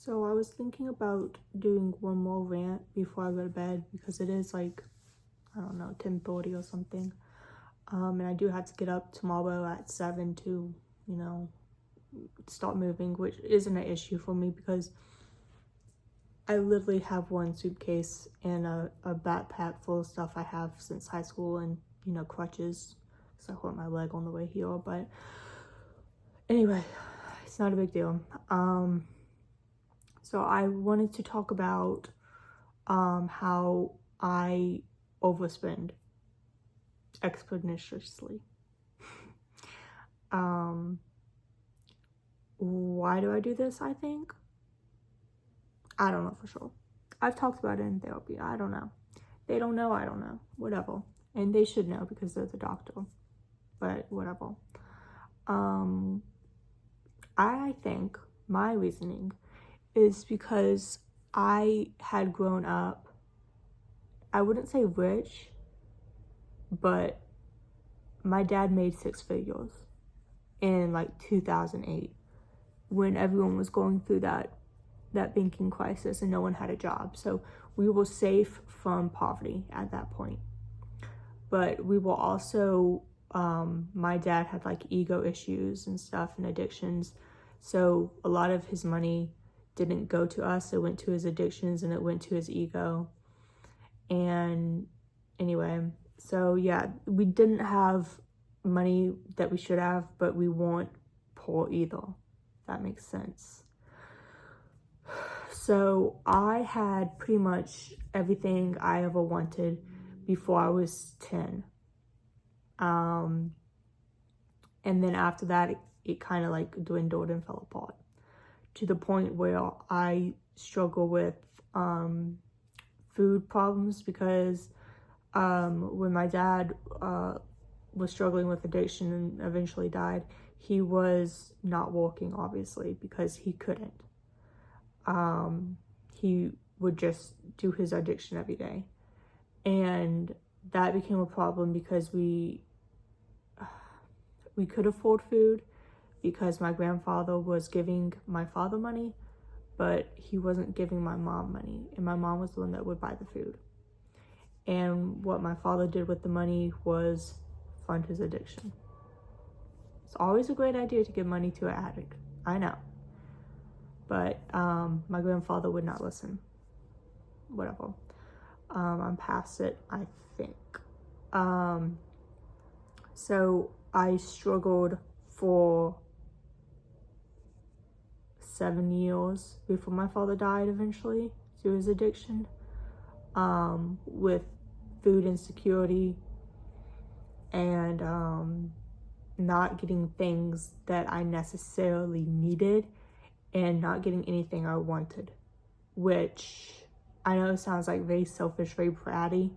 So I was thinking about doing one more rant before I go to bed because it is like, I don't know, 10:30 or something. And I do have to get up tomorrow at 7 to, start moving, which isn't an issue for me because I literally have one suitcase and a backpack full of stuff I have since high school and, crutches because I hurt my leg on the way here. But anyway, it's not a big deal. So I wanted to talk about how I overspend exponentially. Why do I do this, I think? I don't know for sure. I've talked about it in therapy. I don't know. They don't know, I don't know. Whatever. And they should know because they're the doctor. But whatever. I think my reasoning is because I had grown up, I wouldn't say rich, but my dad made 6 figures in like 2008 when everyone was going through that banking crisis and no one had a job. So we were safe from poverty at that point. But we were also, my dad had like ego issues and stuff and addictions. So a lot of his money didn't go to us. It went to his addictions and it went to his ego. And anyway, so yeah, we didn't have money that we should have, but we weren't poor either. That makes sense. So I had pretty much everything I ever wanted before I was 10. And then after that, it kind of like dwindled and fell apart to the point where I struggle with food problems because when my dad was struggling with addiction and eventually died, he was not working, obviously, because he couldn't. He would just do his addiction every day. And that became a problem because we could afford food because my grandfather was giving my father money, but he wasn't giving my mom money. And my mom was the one that would buy the food. And what my father did with the money was fund his addiction. It's always a great idea to give money to an addict. I know. But my grandfather would not listen. Whatever. I'm past it, I think. So I struggled for 7 years before my father died eventually through his addiction, with food insecurity and not getting things that I necessarily needed and not getting anything I wanted, which I know sounds like very selfish, very bratty.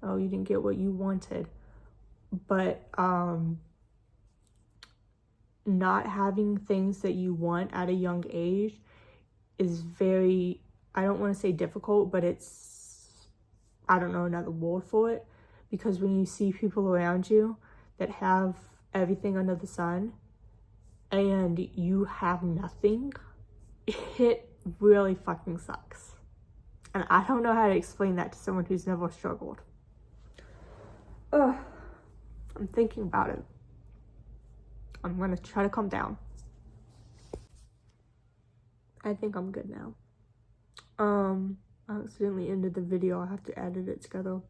Oh, you didn't get what you wanted. But not having things that you want at a young age is very, I don't want to say difficult, but it's, I don't know another word for it, because when you see people around you that have everything under the sun and you have nothing, it really fucking sucks. And I don't know how to explain that to someone who's never struggled. Ugh, I'm thinking about it. I'm gonna try to calm down. I think I'm good now. I accidentally ended the video. I have to edit it together.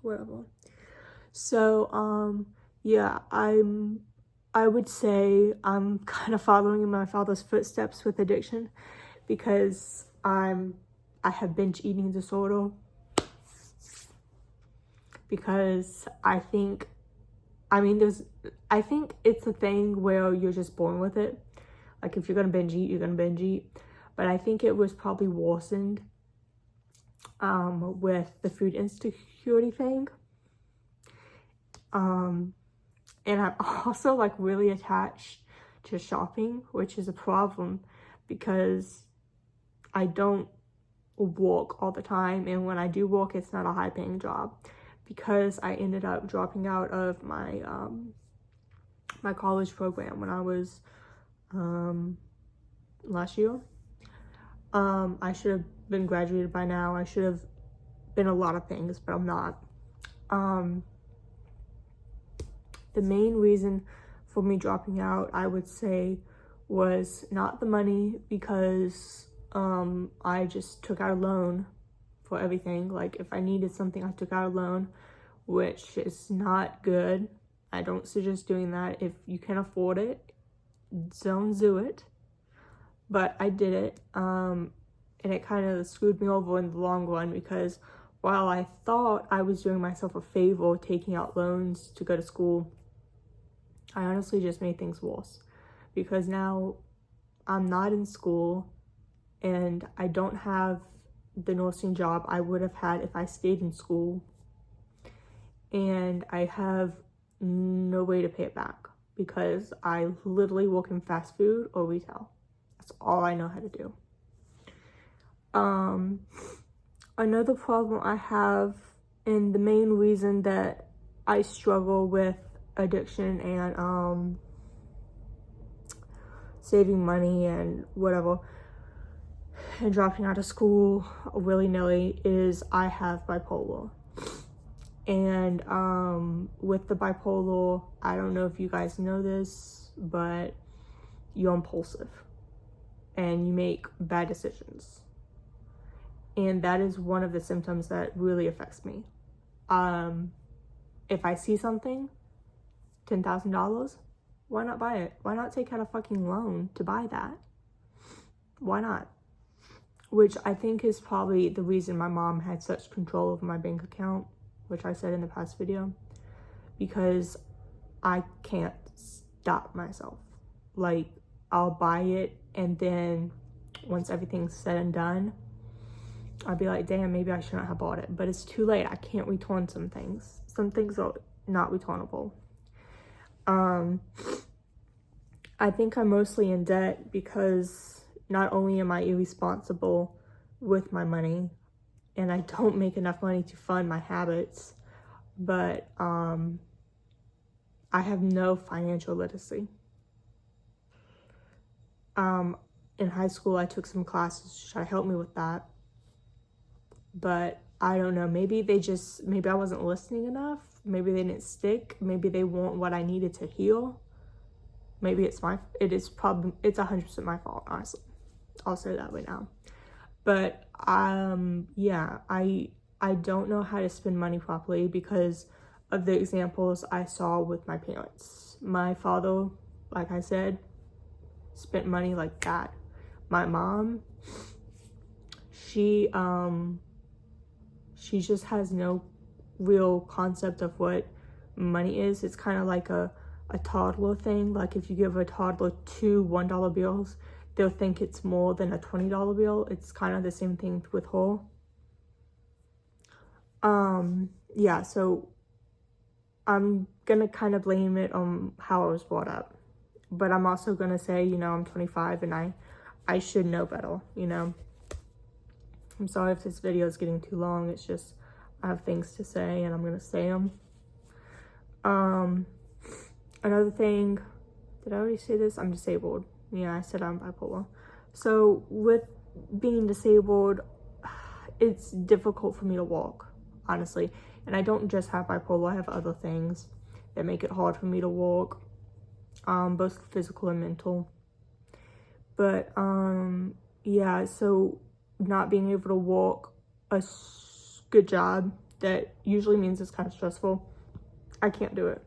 Whatever. So, yeah, I would say I'm kind of following in my father's footsteps with addiction because I have binge eating disorder, because I think it's a thing where you're just born with it. Like if you're gonna binge eat, you're gonna binge eat. But I think it was probably worsened with the food insecurity thing. And I'm also like really attached to shopping, which is a problem because I don't work all the time, and when I do work, it's not a high-paying job because I ended up dropping out of my my college program when I was last year. I should have been graduated by now. I should have been a lot of things, but I'm not. The main reason for me dropping out, I would say, was not the money, because I just took out a loan for everything. Like, if I needed something, I took out a loan, which is not good. I don't suggest doing that. If you can afford it, don't do it. But I did it, and it kind of screwed me over in the long run, because while I thought I was doing myself a favor taking out loans to go to school, I honestly just made things worse, because now I'm not in school and I don't have the nursing job I would have had if I stayed in school, and I have no way to pay it back because I literally work in fast food or retail. That's all I know how to do. Another problem I have, and the main reason that I struggle with addiction and saving money and whatever, and dropping out of school willy-nilly, is I have bipolar. And with the bipolar, I don't know if you guys know this, but you're impulsive and you make bad decisions. And that is one of the symptoms that really affects me. If I see something, $10,000, why not buy it? Why not take out a fucking loan to buy that? Why not? Which I think is probably the reason my mom had such control over my bank account, which I said in the past video, because I can't stop myself. Like, I'll buy it, and then once everything's said and done, I'll be like, damn, maybe I shouldn't have bought it. But it's too late. I can't return some things. Some things are not returnable. I think I'm mostly in debt because not only am I irresponsible with my money, and I don't make enough money to fund my habits, but I have no financial literacy. In high school, I took some classes to try to help me with that, but I don't know, maybe I wasn't listening enough, maybe they didn't stick, maybe they weren't what I needed to heal. Maybe it is 100% my fault, honestly. I'll say that right now. But yeah, I don't know how to spend money properly because of the examples I saw with my parents. My father, like I said, spent money like that. My mom, she just has no real concept of what money is. It's kind of like a toddler thing. Like, if you give a toddler two $1 bills, they'll think it's more than a $20 bill. It's kind of the same thing with her. Yeah, so I'm gonna kind of blame it on how I was brought up, but I'm also gonna say, I'm 25 and I should know better, I'm sorry if this video is getting too long. It's just, I have things to say and I'm gonna say them. Another thing, did I already say this? I'm disabled. Yeah, I said I'm bipolar. So with being disabled, it's difficult for me to walk, honestly. And I don't just have bipolar, I have other things that make it hard for me to walk, both physical and mental. But yeah, so not being able to walk a good job, that usually means it's kind of stressful. I can't do it.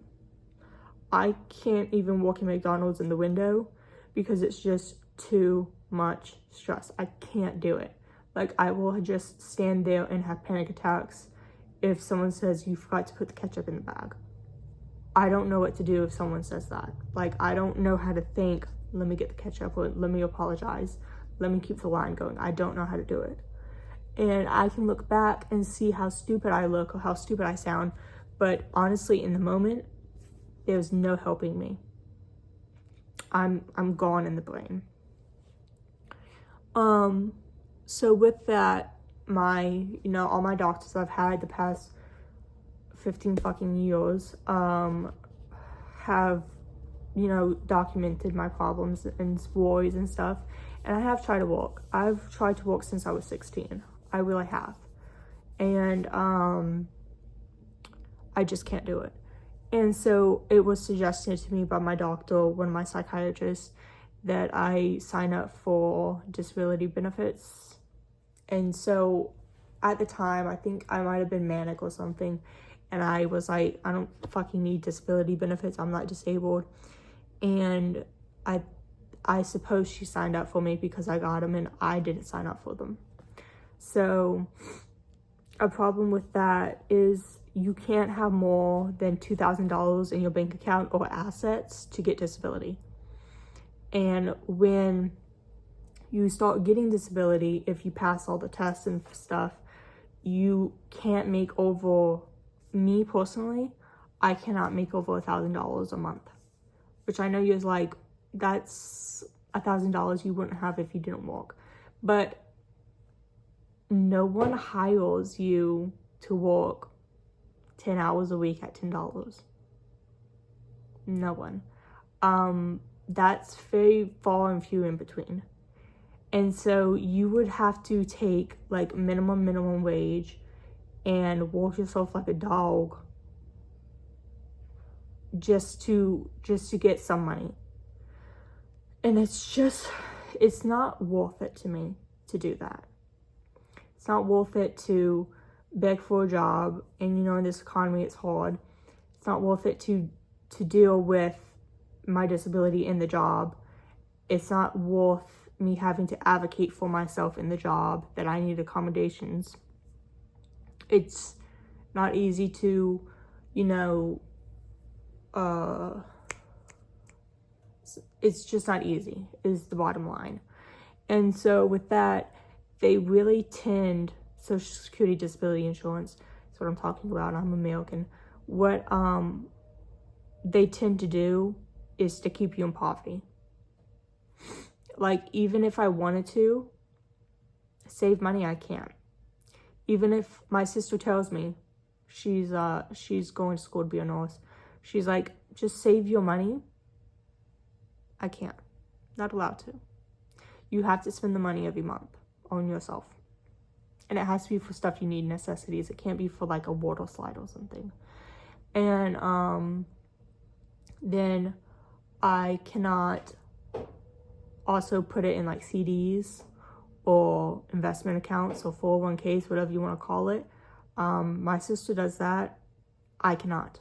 I can't even walk in McDonald's in the window because it's just too much stress. I can't do it. Like, I will just stand there and have panic attacks if someone says you forgot to put the ketchup in the bag. I don't know what to do if someone says that. Like, I don't know how to think, let me get the ketchup, or let me apologize, let me keep the line going. I don't know how to do it. And I can look back and see how stupid I look or how stupid I sound, but honestly, in the moment, there's no helping me. I'm gone in the brain. So with that, all my doctors I've had the past 15 fucking years, have, documented my problems and worries and stuff. And I have tried to walk. I've tried to walk since I was 16. I really have. And I just can't do it. And so it was suggested to me by my doctor, one of my psychiatrists, that I sign up for disability benefits. And so at the time, I think I might have been manic or something. And I was like, I don't fucking need disability benefits. I'm not disabled. And I suppose she signed up for me because I got them and I didn't sign up for them. So a problem with that is you can't have more than $2,000 in your bank account or assets to get disability. And when you start getting disability, if you pass all the tests and stuff, you can't make over, me personally, I cannot make over $1,000 a month, which I know you're like, that's $1,000 you wouldn't have if you didn't work. But no one hires you to work 10 hours a week at $10. No one. That's very far and few in between. And so you would have to take like minimum wage and work yourself like a dog just to get some money. And it's not worth it to me to do that. It's not worth it to beg for a job, and you know, in this economy it's hard. It's not worth it to deal with my disability in the job. It's not worth me having to advocate for myself in the job that I need accommodations. It's not easy to, you know, it's just not easy, is the bottom line. And so with that, they really tend, Social Security disability insurance is what I'm talking about, I'm American. What they tend to do is to keep you in poverty. Like, even if I wanted to save money, I can't. Even if my sister tells me she's going to school to be a nurse, she's like, just save your money. I can't. Not allowed to. You have to spend the money every month on yourself. And it has to be for stuff you need, necessities. It can't be for like a water slide or something. And then I cannot also put it in like CDs or investment accounts or 401ks, whatever you want to call it. My sister does that. I cannot.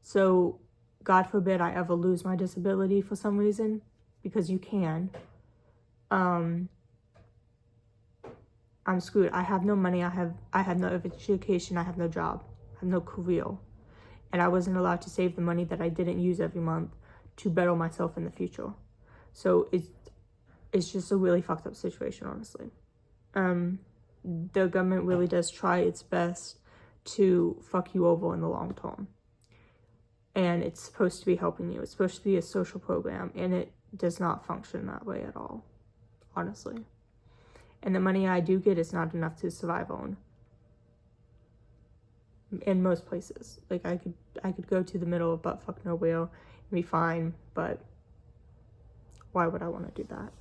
So God forbid I ever lose my disability for some reason, because you can. I'm screwed. I have no money. I have no education. I have no job. I have no career. And I wasn't allowed to save the money that I didn't use every month to better myself in the future. So it's just a really fucked up situation, honestly. The government really does try its best to fuck you over in the long term. And it's supposed to be helping you. It's supposed to be a social program, and it does not function that way at all, honestly. And the money I do get is not enough to survive on. In most places. Like, I could go to the middle of buttfuck nowhere and be fine, but why would I want to do that?